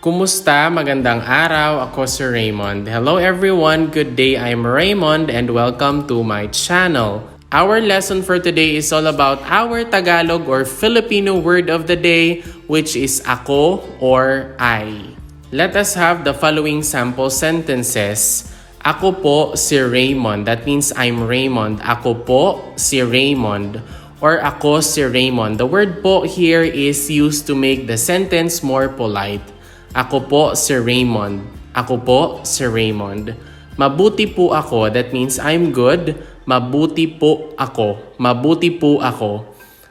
Kumusta? Magandang araw. Ako si Reymund. Hello everyone. Good day. I'm Reymund and welcome to my channel. Our lesson for today is all about our Tagalog or Filipino word of the day, which is ako or I. Let us have the following sample sentences. Ako po si Reymund. That means I'm Reymund. Ako po si Reymund. Or ako si Reymund. The word po here is used to make the sentence more polite. Ako po si Reymund. Ako po si Reymund. Mabuti po ako. That means I'm good. Mabuti po ako. Mabuti po ako.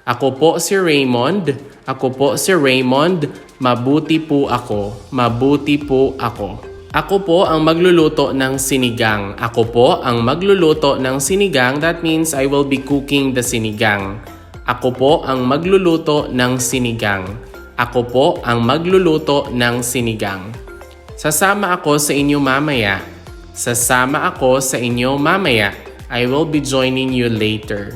Ako po si Reymund. Ako po si Reymund. Mabuti po ako. Mabuti po ako. Ako po ang magluluto ng sinigang. Ako po ang magluluto ng sinigang. That means I will be cooking the sinigang. Ako po ang magluluto ng sinigang. Ako po ang magluluto ng sinigang. Sasama ako sa inyo mamaya. Sasama ako sa inyo mamaya. I will be joining you later.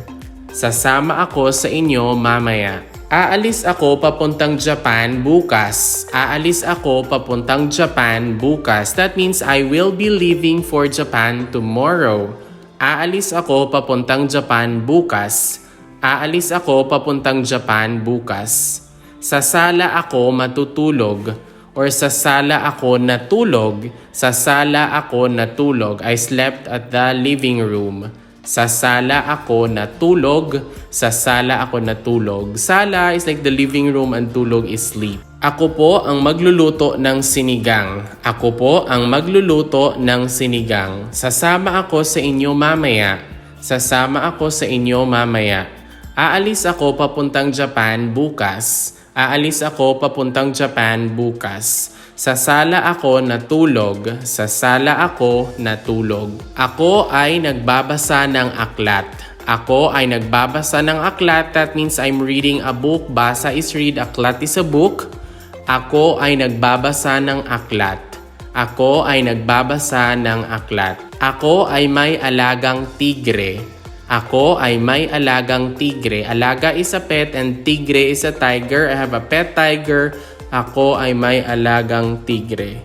Sasama ako sa inyo mamaya. Aalis ako papuntang Japan bukas. Aalis ako papuntang Japan bukas. That means I will be leaving for Japan tomorrow. Aalis ako papuntang Japan bukas. Aalis ako papuntang Japan bukas. Sa sala ako matutulog or sa sala ako natulog. Sa sala ako natulog. I slept at the living room. Sa sala ako natulog. Sa sala ako natulog. Sala is like the living room and tulog is sleep. Ako po ang magluluto ng sinigang. Ako po ang magluluto ng sinigang. Sasama ako sa inyo mamaya. Sasama ako sa inyo mamaya. Aalis ako papuntang Japan bukas. Aalis ako papuntang Japan bukas. Sa sala ako natulog. Sa sala ako natulog. Ako ay nagbabasa ng aklat. Ako ay nagbabasa ng aklat. That means I'm reading a book. Basa is read. Aklat is a book. Ako ay nagbabasa ng aklat. Ako ay nagbabasa ng aklat. Ako ay may alagang tigre. Ako ay may alagang tigre. Alaga is a pet and tigre is a tiger. I have a pet tiger. Ako ay may alagang tigre.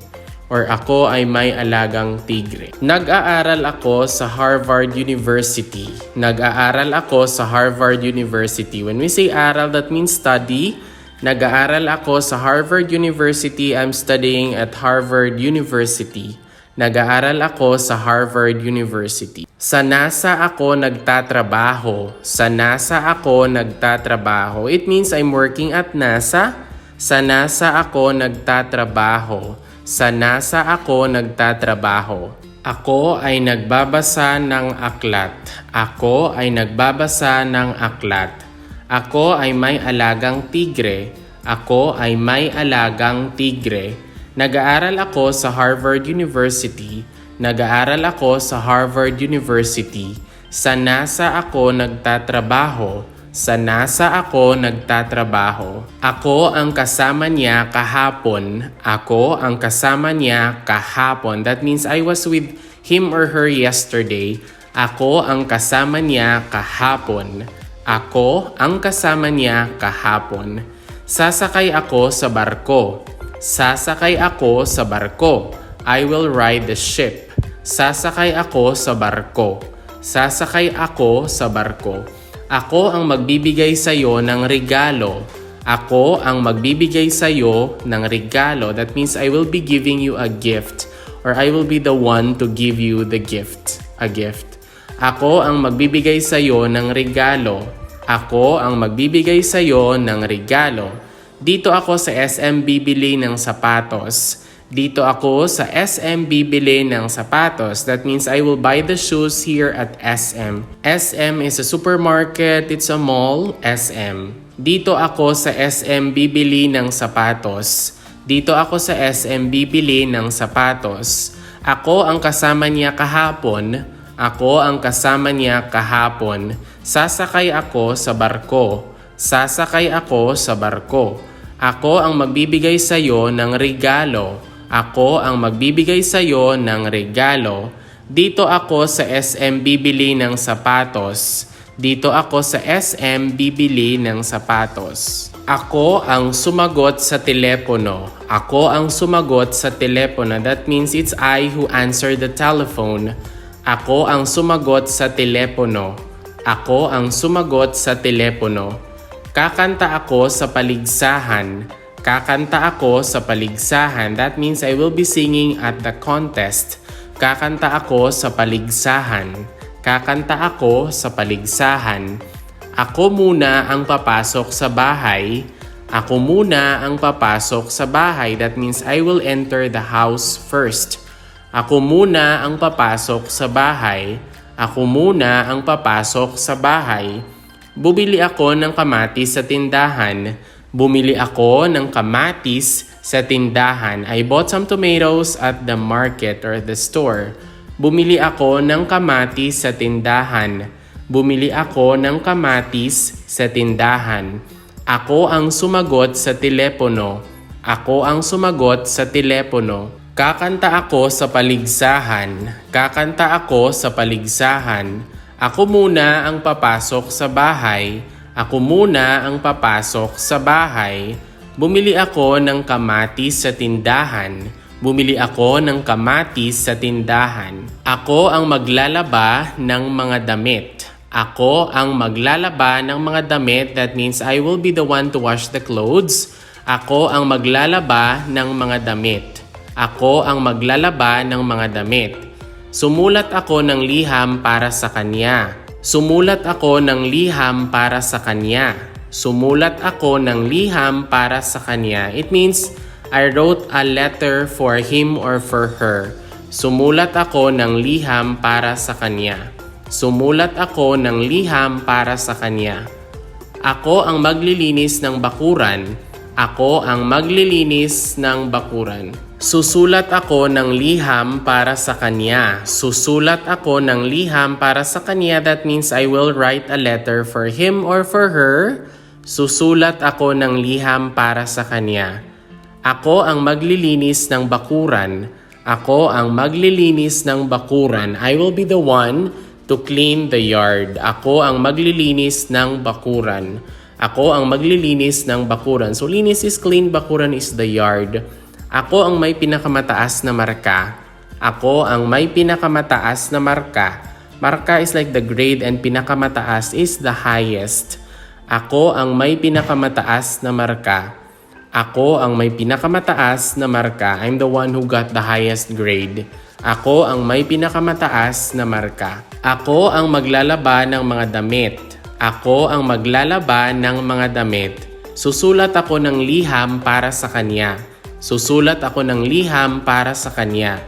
Or ako ay may alagang tigre. Nag-aaral ako sa Harvard University. Nag-aaral ako sa Harvard University. When we say aral, that means study. Nag-aaral ako sa Harvard University. I'm studying at Harvard University. Nag-aaral ako sa Harvard University. Sa NASA ako nagtatrabaho. Sa NASA ako nagtatrabaho. It means I'm working at NASA. Sa NASA ako nagtatrabaho. Sa NASA ako nagtatrabaho. Ako ay nagbabasa ng aklat. Ako ay nagbabasa ng aklat. Ako ay may alagang tigre. Ako ay may alagang tigre. Nag-aaral ako sa Harvard University. Nag-aaral ako sa Harvard University. Sa NASA ako nagtatrabaho. Sa NASA ako nagtatrabaho. Ako ang kasama niya kahapon. Ako ang kasama niya kahapon. That means I was with him or her yesterday. Ako ang kasama niya kahapon. Ako ang kasama niya kahapon. Sasakay ako sa barko. Sasakay ako sa barko. I will ride the ship. Sasakay ako sa barko. Sasakay ako sa barko. Ako ang magbibigay sa iyo ng regalo. Ako ang magbibigay sa iyo ng regalo. That means I will be giving you a gift. Or I will be the one to give you the gift. A gift. Ako ang magbibigay sa iyo ng regalo. Ako ang magbibigay sa iyo ng regalo. Dito ako sa SM bibili ng sapatos. Dito ako sa SM bibili ng sapatos. That means I will buy the shoes here at SM. SM is a supermarket. It's a mall. SM. Dito ako sa SM bibili ng sapatos. Dito ako sa SM bibili ng sapatos. Ako ang kasama niya kahapon. Ako ang kasama niya kahapon. Sasakay ako sa barko. Sasakay ako sa barko. Ako ang magbibigay sa iyo ng regalo. Ako ang magbibigay sa iyo ng regalo. Dito ako sa SM bibili ng sapatos. Dito ako sa SM bibili ng sapatos. Ako ang sumagot sa telepono. Ako ang sumagot sa telepono. That means it's I who answered the telephone. Ako ang sumagot sa telepono. Ako ang sumagot sa telepono. Kakanta ako sa paligsahan. Kakanta ako sa paligsahan. That means I will be singing at the contest. Kakanta ako sa paligsahan. Kakanta ako sa paligsahan. Ako muna ang papasok sa bahay. Ako muna ang papasok sa bahay. That means I will enter the house first. Ako muna ang papasok sa bahay. Ako muna ang papasok sa bahay. Bumili ako ng kamatis sa tindahan. Bumili ako ng kamatis sa tindahan. I bought some tomatoes at the market or the store. Bumili ako ng kamatis sa tindahan. Bumili ako ng kamatis sa tindahan. Ako ang sumagot sa telepono. Ako ang sumagot sa telepono. Kakanta ako sa paligsahan. Kakanta ako sa paligsahan. Ako muna ang papasok sa bahay. Ako muna ang papasok sa bahay. Bumili ako ng kamatis sa tindahan. Bumili ako ng kamatis sa tindahan. Ako ang maglalaba ng mga damit. Ako ang maglalaba ng mga damit. That means I will be the one to wash the clothes. Ako ang maglalaba ng mga damit. Ako ang maglalaba ng mga damit. Sumulat ako ng liham para sa kanya. Sumulat ako ng liham para sa kanya. Sumulat ako ng liham para sa kanya. It means I wrote a letter for him or for her. Sumulat ako ng liham para sa kanya. Sumulat ako ng liham para sa kanya. Ako ang maglilinis ng bakuran. Ako ang maglilinis ng bakuran. Susulat ako ng liham para sa kanya. Susulat ako ng liham para sa kanya. That means I will write a letter for him or for her. Susulat ako ng liham para sa kanya. Ako ang maglilinis ng bakuran. Ako ang maglilinis ng bakuran. I will be the one to clean the yard. Ako ang maglilinis ng bakuran. Ako ang maglilinis ng bakuran. So, linis is clean, bakuran is the yard. Ako ang may pinakamataas na marka. Ako ang may pinakamataas na marka. Marka is like the grade and pinakamataas is the highest. Ako ang may pinakamataas na marka. Ako ang may pinakamataas na marka. I'm the one who got the highest grade. Ako ang may pinakamataas na marka. Ako ang maglalaba ng mga damit. Ako ang maglalaba ng mga damit. Susulat ako ng liham para sa kanya. Susulat ako ng liham para sa kanya.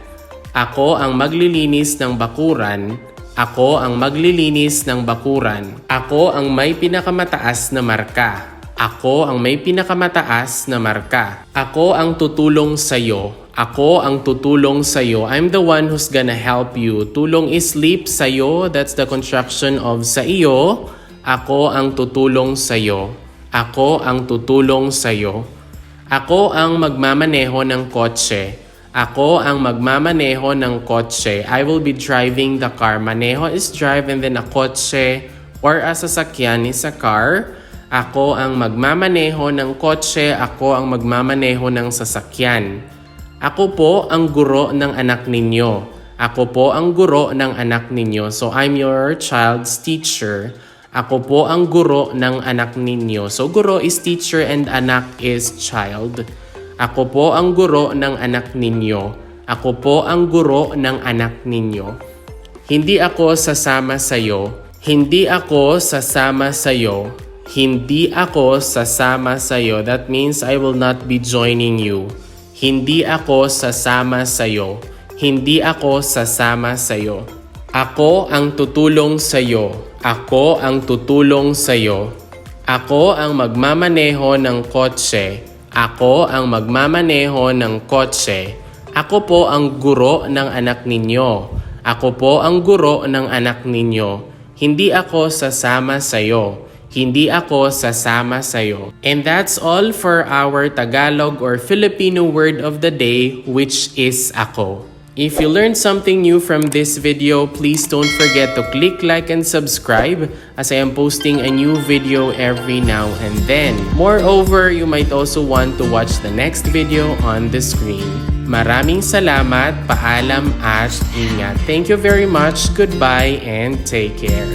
Ako ang maglilinis ng bakuran. Ako ang maglilinis ng bakuran. Ako ang may pinakamataas na marka. Ako ang may pinakamataas na marka. Ako ang tutulong sa'yo. Ako ang tutulong sa'yo. I'm the one who's gonna help you. Tulong is sleep sa'yo. That's the construction of sa iyo. Ako ang tutulong sa'yo. Ako ang tutulong sa'yo. Ako ang magmamaneho ng kotse. Ako ang magmamaneho ng kotse. I will be driving the car. Maneho is drive and then a kotse or a sasakyan is a car. Ako ang magmamaneho ng kotse. Ako ang magmamaneho ng sasakyan. Ako po ang guro ng anak ninyo. Ako po ang guro ng anak ninyo. So, I'm your child's teacher. Ako po ang guro ng anak ninyo. So, guro is teacher and anak is child. Ako po ang guro ng anak ninyo. Ako po ang guro ng anak ninyo. Hindi ako sasama sa'yo. Hindi ako sasama sa'yo. Hindi ako sasama sa'yo. That means I will not be joining you. Hindi ako sasama sa'yo. Hindi ako sasama sa'yo. Ako ang tutulong sa'yo. Ako ang tutulong sa'yo. Ako ang magmamaneho ng kotse. Ako ang magmamaneho ng kotse. Ako po ang guro ng anak ninyo. Ako po ang guro ng anak ninyo. Hindi ako sasama sa'yo. Hindi ako sasama sa'yo. And that's all for our Tagalog or Filipino word of the day, which is ako. If you learned something new from this video, please don't forget to click like and subscribe as I am posting a new video every now and then. Moreover, you might also want to watch the next video on the screen. Maraming salamat, paalam at ingat. Thank you very much, goodbye, and take care.